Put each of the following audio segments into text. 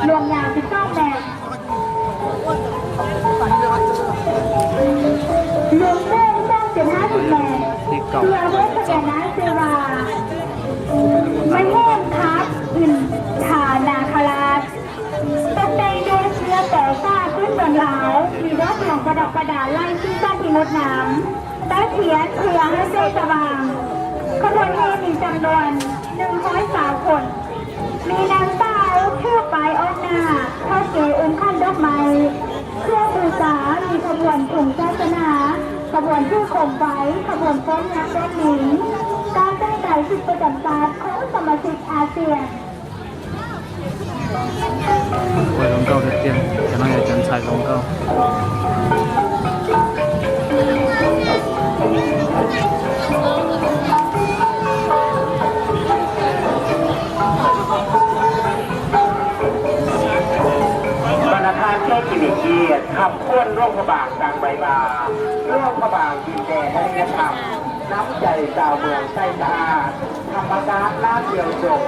รวมยาว12 แบบรวมเส้น2.50 แบบเพื่อเพื่อสแกนน้ำเซวาไม่แห้งครับอินฐานาคราชตกแต่งด้วยเสื้อแต่ฝ้าขึ้นบนเหลามีรถหลวงประดับประดาไล่ขึ้นบ้านที่งดงามใต้เทียนเพื่อให้เส้นสว่างขบวนแห่มีจำนวน103 คน มีนางเต้าเชือกไปออกหน้าข้าเกยอุ้มขั้นดอกไม้เครื่องบูชามีขบวนถุงศาสนาขบวนชื่อโคมไฟขบวนฟ้อนยักษ์เต้นหนิงการแต่งกายชุดประจำชาติของสมาชิกอาเซียนquầy lồng câu thực tiên cho nó chân xài lồng câuบรรณาทานแก้กิเลสเกียรติขับเคลื่อนร่วมพระบางกลางใบลาร่วมพระบางดินแดนและธรรมน้ำใจชาวเมืองใต้สะอาดธรรมศาสตร์ลาดเดียวจบ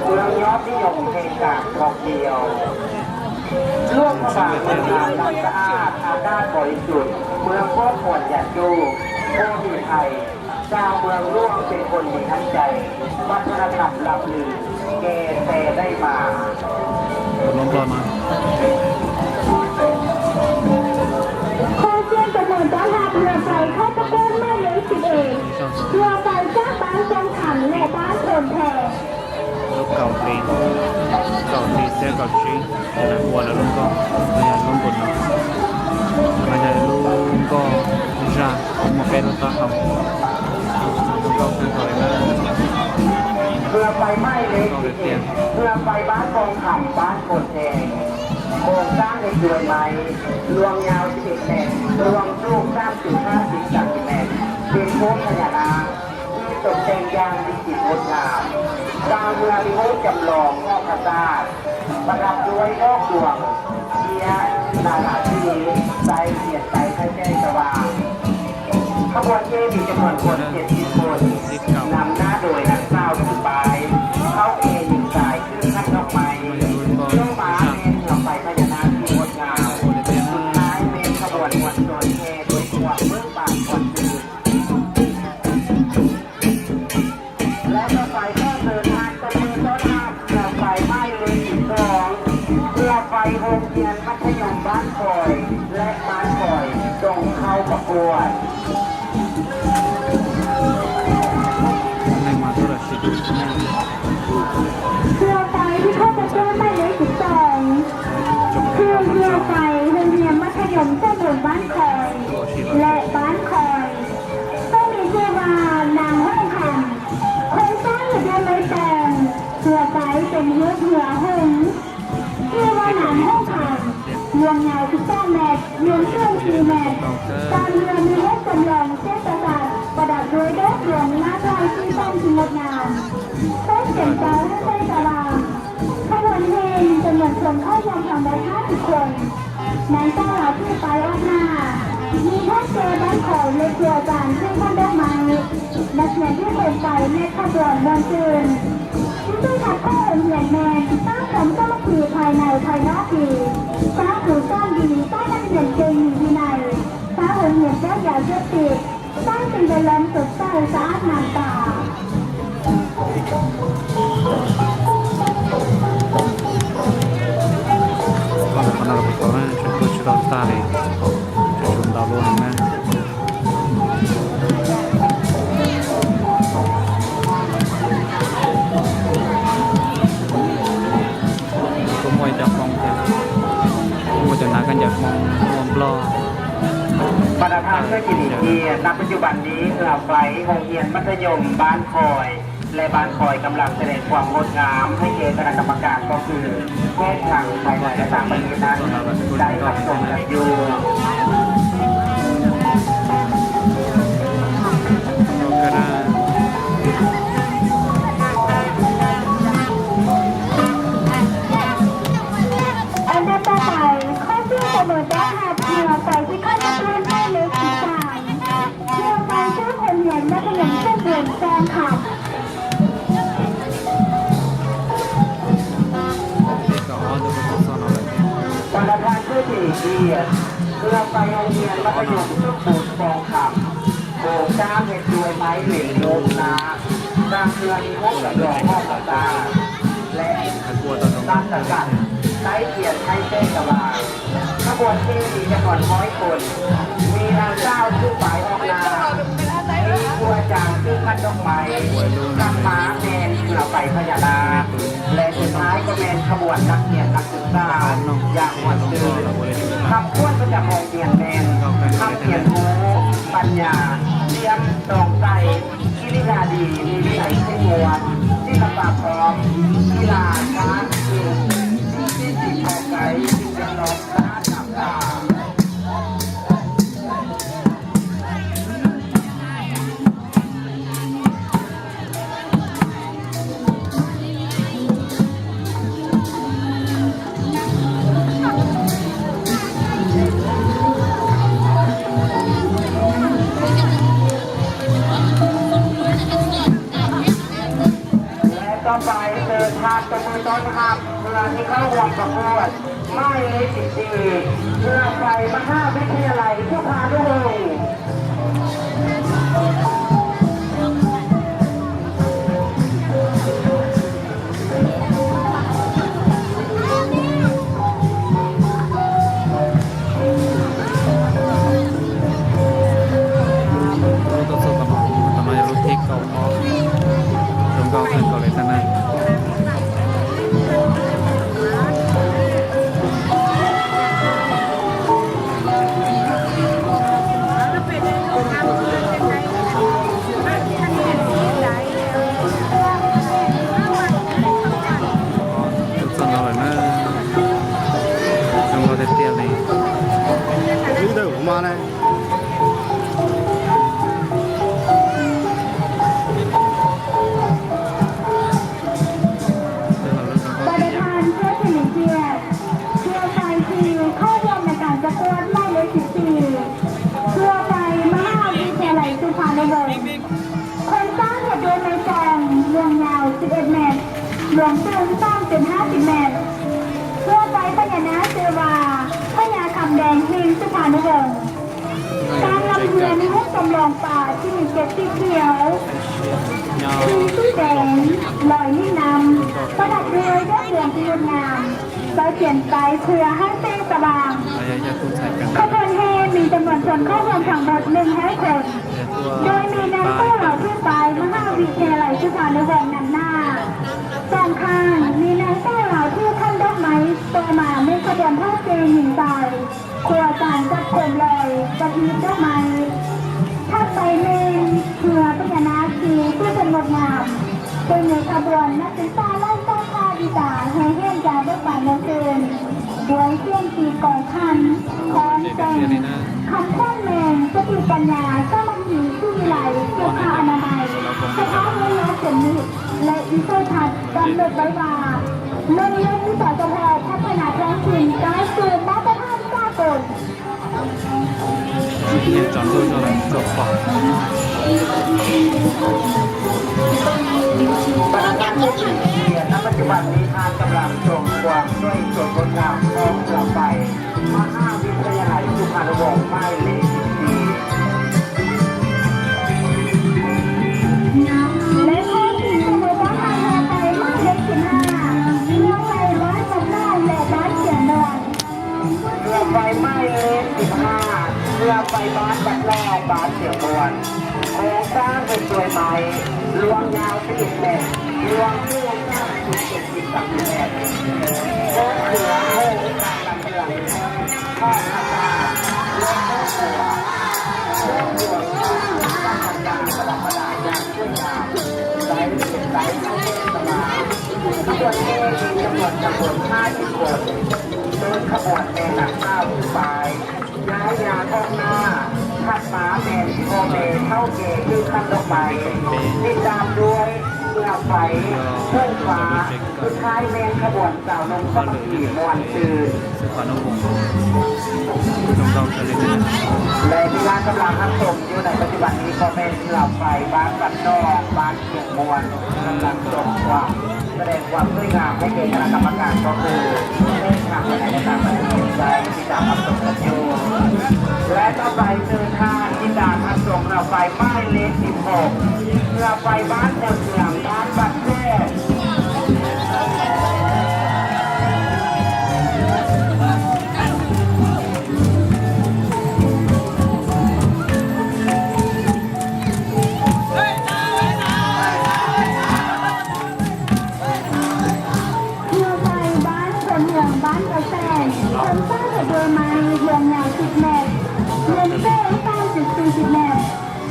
เมืองยอดนิยมเพลงการท่องเที่ยวร่วมพระบางเมืองงามน้ำสะอาดอากาศบริสุทธิ์เมืองโคตรควรอยากดูโคมีไทยชาวเมืองร่วมเป็นคนมีน้ำใจวัฒนธรรมลับลือเกเตได้มา lồng câu mà ขอเชิญจำนวนต้อนรับเรือไฟเข้าตะโกนไม่เลย11เรือไฟจากบ้านจงขันและบ้านโพนแพ lúc cầu thì xe cầu trí để là qua là lồng câu bây giờ lồng bột bây giờ lồng câu ra một cái nó to không lồng câuคือถอยมา เรือไฟไหม้เล็กเรือไฟบ้านกองขำบ้านโคนแดงโครงสร้างในเรือไม้รวงยาว11 เมตรรวงลูก3.5 30 เมตรเป็นโค้งพญานาคที่ตกแต่งอย่างวิจิตรงดงามดาวเรือโค้งจำลองนอกพระธาตุประดับด้วยดอกดวงเทียนานาที่ใสเสียดใสให้แจ้งสว่างขบวนเทมีจำนวนคน70 คนนำหน้าโดยนางสาวถือปลายเขาเอหญิงสายขึ้นขั้นดอกไม้เครื่องม้าเมนเหนือไฟพญานาคที่งดงามสุดท้ายเมนขบวนวันโดยเทโดยขวบเบื้องปากคนตื่นและรถไฟก็เดินทางตะมือต้นน้ำเรือไฟไหม้เลย12เรือไฟโรงเรียนมัธยมบ้านคอยและบ้านคอยส่งเข้าประกวด này mà tôi là xịt เรือไฟที่เข้าตะโกนไม่เลย12คือเรือไฟโรงเรียนมัธยมเจ้าบนบ้านคอยและบ้านคอยต้องมีชื่อว่านางห้องคำโครงสร้างอยู่ด้วยไม้แตงเรือไฟเป็นเรือหงส์ชื่อว่านางห้องคำรวมยาว12 เมตรรวมเครื่อง4 เมตรตามเรือมีรถจำลองเส้นประสาทประดับด้วยดอกดวงหน้าลายที่ต้องที่งดงามต้นเสียงใจให้ใจสว่างขบวนเพลงจำนวนคนเข้าชมทำได้50 คนนางเจ้าหาที่ไปออกหน้ามีพ่อเจบ้านของเลเกียวจานขึ้นข้างดอกไม้นักเรียนที่เดินไปในขบวนมวลชื่นที่ได้ทักข้อเหียนแมนตั้งผมก็มาคือภายในภายนอกดีสร้างผู้สร้างดีตั้งนักเรียนเก่งมีวินัยสร้างเหียนแก้ยาเสพติดสร้างเป็นเวลาสดใสสะอาดงามตา còn là nào có này chúng tôi chưa đào ta để chúng đào luôn nè cũng quay chặt mong thế cũng quay chặt nátกันอยากมองปลอ บรรณาทานเพื่อกินเกียรติณปัจจุบันนี้เรือไฟโรงเรียนมัธยมบ้านคอยและบ้านคอยกำลังแสดงความงดงามให้เกณฑ์คณะกรรมการก็คือแพทย์ทางภายในและต่างประเทศนั้นได้รับชมกันอยู่ อันดับต่อไปข้อที่ประเมินได้หากเรือไฟที่เข้าจะเคลื่อนได้เลย13เรือไฟชื่อคนเห็นและขยันเส้นเดินแซงขับ có được เรียนเรือไฟโรงเรียนมัธยมทุกปูนฟองขับโบกจ้างเป็นด้วยไม้เหล็กโลมนาสร้างเรือมีห้องสำรองห้องตาและ กลัวตอนน้อง ตั้งสังกัดใช้เกียรติใช้เส้นกระบาขบวนที่มีจำนวน100 คน มีนางเจ้าชื่อฝ่ายออกนามีครัวจางชื่อขันดอกไม้ขันม้าแมนเราไปพญานาและสุดท้ายก็เป็นขบวนนักเรียนนักศึกษาอย่างวันเดือนคำพูดประจำโรงเรียนแมนคำเขียนโมปัญญาเรียนตรงใจกิริยาดีมีวิสัยเข่งวดที่ระบาพร้อมกีฬาการกินที่ติดออกไก่ที่จะลองตาจับตา และต่อไปเดินทางตะมือต้นครับเรือที่เข้าร่วมประกวดไม่เลย14เรือไฟมหาวิทยาลัยทุกพาด้วยรู้ตัวสุดกับมันทำไมรู้ทิกเก่าพอลงเก่าเป็นเก่าเลยท่านนาย Son rồi nó trong có thể tiêu này đứng từ của ma này บริธานเพื่อสิริเกียรติเพื่อไฟทีเข้าร่วมในการประกวดไม่เลย14เพื่อไฟมหาวิทยาลัยสุพรรณบุรีคนสร้างเหตุโดยในแจงรวมยาว11 เมตรรวมตึงสร้างเป็น50 เมตรเพื่อไฟพญานาคเจวาพญาคำแดงทีมสุพรรณบุรีการลำเรือมีห้องจำลองป่าที่มีเกล็ดสีเขียว สีสีแดงลอยนิ่งนำประดับด้วยยอดเหลืองที่งดงามโดยเปลี่ยนไปเพื่อให้แสงสว่าง ระยะคุณใส่กัน ขบวนแห่มีจำนวนชนเข้าร่วมทั้งหมด100 คน โดยมีนางเจ้าเหล่าที่ไปมหาวิทยาลัยสุพรรณบุรีนำหน้าสองข้างมีนางเจ้าเหล่าที่ขั้นดอกไม้ตัวมาในขบวนท่าเจหญิงตายครัวจานจับโคมลอยประทีปดอกไม้ถ้าไปเมนเพื่อพญานาคีที่เป็นงดงามโดยในขบวนนักศึกษาไล่ต้อนท่าดีตาให้เฮี้ยนจาด้วยป่านเกินด้วยเสี้ยนตีกองคันคอนแจงคำพ้นแมงสติปัญญาสมัครีที่วิไลสุขอนามัยสภาพเวลาเสนิทและอิสระทัศน์กำหนดไว้ว่าเรื่องเรื่องที่สจพพัฒนาท้องถิ่นการสู่มาตรฐานสากล เนี่ยจอนด้วยเท่าไหร่จบปอก พนักงานผู้หญิงเรียนณปัจจุบันนี้ทานกำลังชมความด้วยส่วนงดงามของกลับไปมหาวิทยาลัยสุพรรณบุรีไม่เลย14 และข้อที่สมุทรสาครไทยหมายเลข15เรื่องในบ้านสำนักและบ้านเขียนนวล เรือไฟไหม้เลข15เรือไฟบ้านบัดแรกบ้านเสียงมวลโครงสร้างเป็นตัวไม้รวมยาว11 เมตรรวมโครงสร้างถึง73 เมตรโค้งเหนือโค้งกลางลำเรือข้อขาดและโค้งหัวโค้งหัวตั้งกลางประดับประดาอย่างสวยงามไซส์เป็นไซส์ทั้งเทศบาลขบวนเทมีจำนวน50 คนโดยขบวนแม่หนักข้าวขึ้นไปย้ายยาท่องหน้าขัดหมาแมนโคเมเข้าเกคือขันดอกไม้ติดตามด้วยเรือไฟเพื่อนฟ้าสุดท้ายแมนขบวนสาวนมสมัครีมวนตื่น สุพรรณวงศ์จงเก่าเลยนะ และที่ร้านกำลังทำชมอยู่ในปัจจุบันนี้ก็เป็นเรือไฟบ้านบัดนอกบ้านเชียงมวลกำลังชมความแสดงความสวยงามให้แก่คณะกรรมการก็คือได้ทำในการบันทึกใจที่จะทำชม ไฟบ้านคนเมืองบ้านบัดแท้เรือไฟบ้านคนเมืองบ้านกระแสคนสร้างโดยไม้รวมยาว10 เมตรเงินเฟ้9.40 เมตร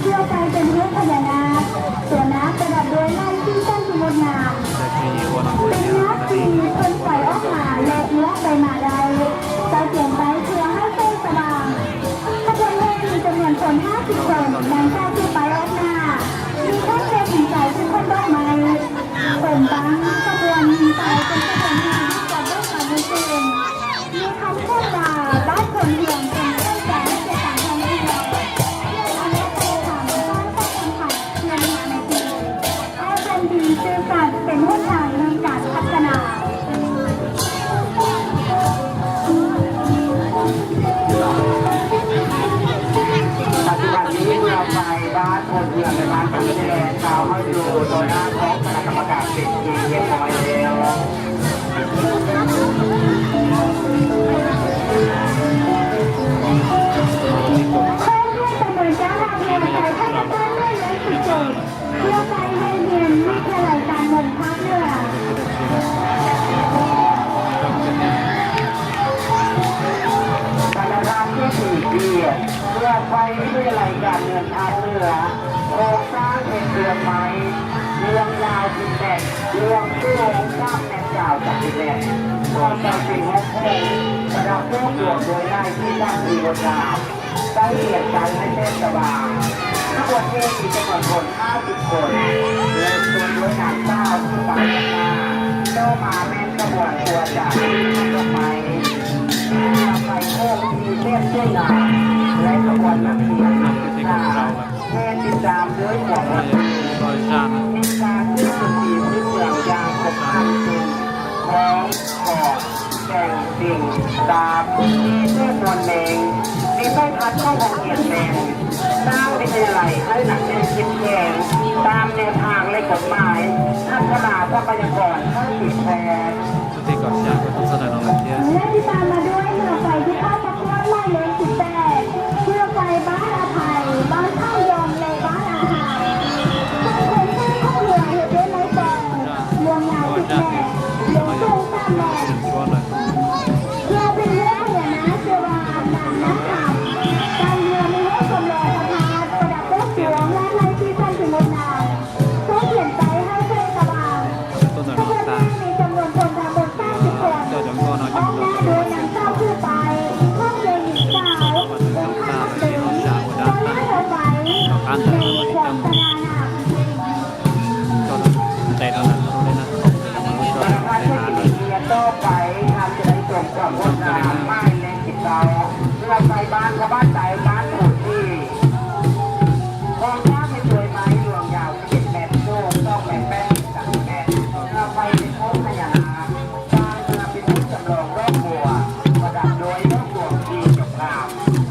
เรือไฟเป็นรูปพญานาคตัวน้ำประดับด้วยลายที่ตั้งสงดงาม Jadi orang เป็น punya น้ำสีคนปล่อยออกมาและเนื้อใบมาใดใส่เปลี่ยนไปเพื่อให้เส้นสว่างขบวนแห่มีจำนวนคน50 คนนำข้าวที่ไปออกมามีข้าวเทถึงใจทุกคนดอกไม้ผมบังขบวนไปเป็นขบวนที่จัดด้วยความรู้สึกมีคำพูดว่าบ้านคนเดียวเป็นเส้นแสงเส้นทางทางเดียวเพื่อทำให้ไปทำบ้านต้องสัมผัสเพียงมาในปีให้เป็นดีซื่อสัตย์เป็นหุ้นทางในการพัฒนา ปัจจุบันนี้เรือไฟบ้านคนเมืองในบ้านบัดแท้ชาวให้ดูโดยหน้าของคณะกรรมการสิทธิ์เรียบร้อยแล้ว เพื่อให้ประเมินการทำเรือไฟให้ได้เรื่อยๆสุดๆเรือไฟในเรียนวิทยาลัยการเงินภาคเหนือ ธนาคารที่4 ปีเรือไฟวิทยาลัยการเงินภาคเหนือโครงสร้างเป็นเรือไฟเรืองยาว10 เมตรเรืองสูง3 เมตรยาว10 เมตรความจำเป็นของโค้งประดับโค้งหลวงโดยนายที่ตั้งมีบนดาวได้เปลี่ยนใจให้เส้นสว่างขบวนเรือมีจำนวนคน50 คนเริ่มต้นด้วยนางเจ้าผู้ฝ่ายหน้าเจ้ามาแม่นขบวนตัวจากที่ลงไป ไฟโค้งมีเส้นเส้นหนาและขบวนนักเรียนแทนติดตามด้วยหมวก Rojan มีการขึ้นดนตรีพื้นเมืองอย่างครบครันเป็นของขอบแต่งสิ่งดาบมีเส้นมวลแดงมีไส้พัดเข้าของเขียนแดงสร้างวิทยาลัยให้หนักแน่นเข้มแข็งตามแนวทางและกฎหมายพัฒนาทรัพยากรให้ติดแทน Nanti kau siapa tu sana orang dia และที่ตามมาด้วยเรือไฟที่เข้าประกวดไล่เลน18เรือไฟบ้านอาภัยบ้านข้าวยอมและบ้านอาหารทั้งคนที่เข้าเรือเหตุด้วยไม้แดงรวมยาว10 เมตรเรือสูง3 เมตร jual lah. เรือเป็นเรือพญานาคเชื่อว่านางนักขับการเรือมีให้ชมแลพระธาตุประดับด้วยสวงและลายที่สั้นถึงงดงามเพื่อเปลี่ยนใจให้เส้นสว่าง Tu ข dah บวน nak แรกมีจำนวนคนทั้งหมด90 คน Dah jam kau nak อ jam อกหน้าโดยนางเจ้าผู้ไปห้องเรียนหญิงสาวเป็นข้าราชการตอนหน้าเธอไปในขวัญธนานา kau dah tak ada nak orang nak. ธนาคารเทคนิคเรียนต่อไปทำจะได้จบกับงดงามไม่เล่นติดเราเพื่อไปบ้านชาวบ้านใจบ้านหมู่ที่กองทัพไม่ช่วยไม้รวมยาว10 เมตรสูง2 เมตร80 เมตรเราไปเป็นโค้งพญานาคสร้างเรือเป็นที่จำลองรอบบัวประดับโดยรอบบัวที่จบงาม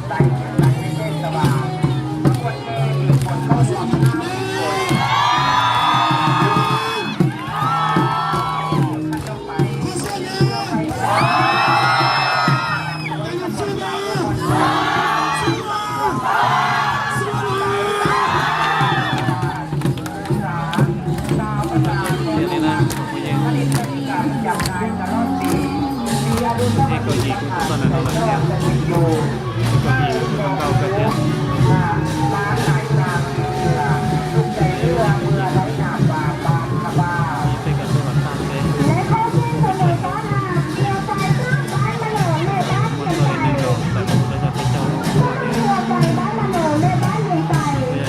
ใส่เขียนใส่ให้เส้นสว่างทุกคนเองมีคนเข้าร่วม50 คน Ini nak punya. Ni kau ji tu sana orang dia. Kau ji kau kerja. ร้านไหนร้านเรือทุกใจเรือเมื่อไรหนาบาบานขบา Ini kau tu nak sampai. และเข้าที่เสมอต้อนรับเรือไฟข้ามบ้านมโนและบ้านเรียง Motor ใจ ini kau tak boleh jauh. เรือไฟบ้านมโนและบ้านเรียงใจ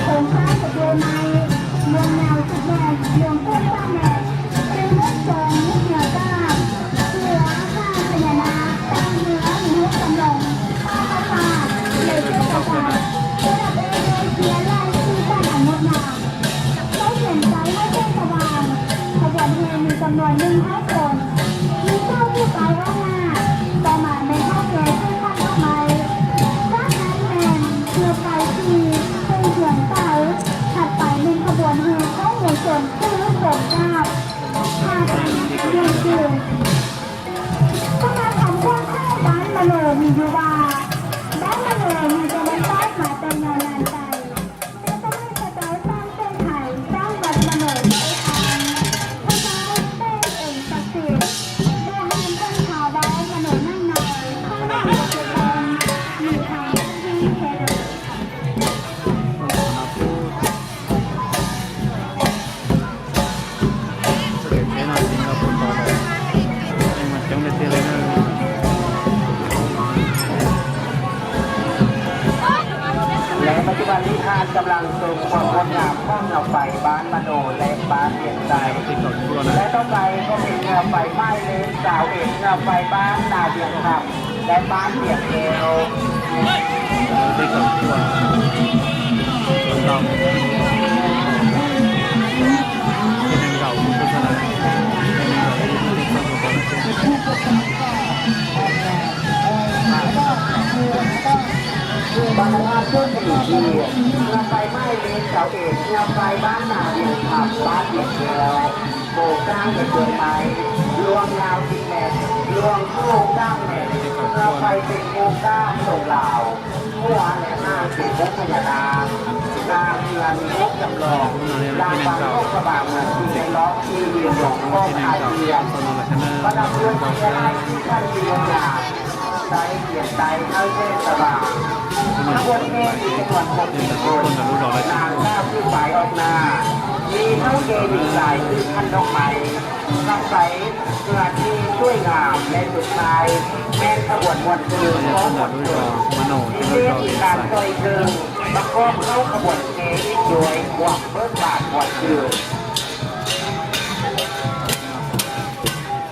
โครงสร้างจากโดยไม้รวมยาว10 เมตรรวมต้น3 เมตรเป็นมุกทรงมุกเหนือก้าวเรือข้าพญานาคตั้งเนื้อมีมุกจำลองข้าพเจ้าเลยเชื่อพระเจ้าเพื่อเป็นเรือเสียหลั ที่อะไรนะ และปัจจุบันนี้ทานกำลังทรงความงดงามข้องเราไปบ้านมโนและบ้านเรียนใจ ที่เก่าทั่วนะ และต่อไปก็เป็นเงาไฟไหม้เลนสาวเอกเงาไฟบ้านนาเดียงครับและบ้านเดียงเอว ที่เก่าทั่วเราที่นั่งเก่าพุทธศาสนาที่นั่งเก่าที่ที่สร้างตัวตนบรรทัดต้นสี่ทีเงาไฟไหม้เลนสาวเอกเงาไฟบ้านนาเดียงครับบ้านเดียงเอวโบกกลางจะเกิดไปรวมยาวสิบเมตรรวมคู่ก้างเมตรเงาไฟเป็นโมก้าส่งเหล่าหัวและหน้าเป็นมุกพญานาคนางเรือมีมุกจำลองดาวบังโลกกระบาดเหมือนที่ในล้อที่เรียนหลงโลก ที่ ไท นั่ง ย เก่า เรียน ตอนนั้นแหละนะ ประดับเรือน เก่า เสีย แค่ ให้ที่ท่านเรียนอย่างใจเกียรติใจให้เทศบาลขบวนเทศที่จังหวัดหกสิบคนนางข้าผู้ฝ่ายออกหน้ามีเท่าเกดีสายคือท่านดอกไม้รักใสเพื่อที่ช่วยงามและสุดท้ายแม่นขบวนมวลคือ เรา ข จะ อง ส หม นับ ด ด้วย คือ มโนที่ ที่ นั่ง เรีย เก่าก เรียน การ ใส่ โดยคือประกอบเข้าขบวนเทศโดยหวังเบิกบาทหมวดคือ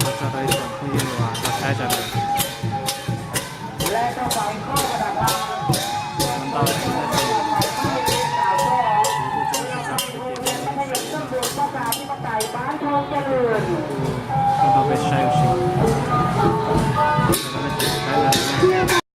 เราจะได้ส่วนที่ยืนว่าเราใช้จะเลย และต่อไปข้อประดับตา มันต่อไปที่จะเป็น บ้านทองเจริญ เราไปใช้